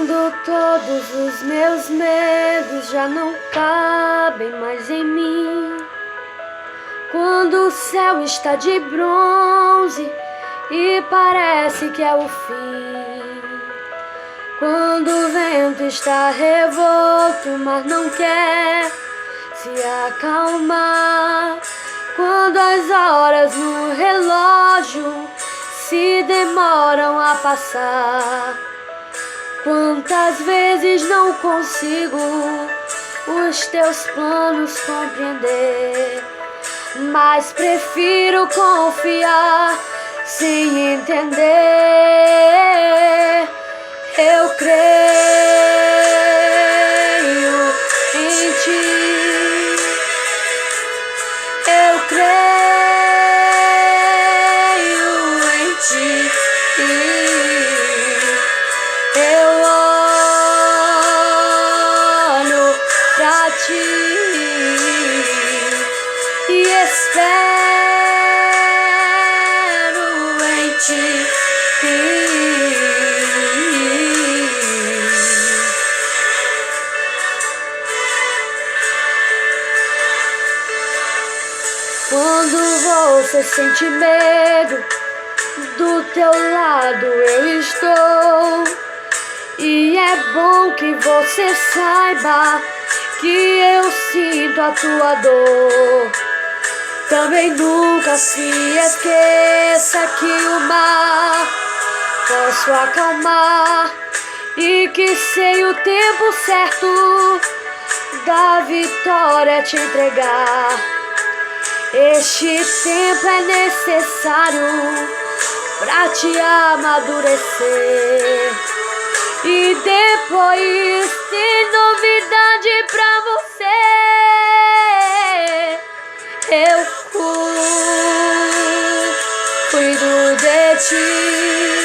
Quando todos os meus medos já não cabem mais em mim, quando o céu está de bronze e parece que é o fim, quando o vento está revolto, mas não quer se acalmar, quando as horas no relógio se demoram a passar. Quantas vezes não consigo os teus planos compreender, mas prefiro confiar sem entender. Eu creio em ti, eu creio em ti. Eu olho pra ti e espero em ti. Quando você sente medo, do teu lado eu estou. E é bom que você saiba que eu sinto a tua dor. Também nunca se esqueça que o mar posso acalmar e que sei o tempo certo da vitória te entregar. Este tempo é necessário pra te amadurecer. E depois tem novidade pra você. Eu cuido de ti.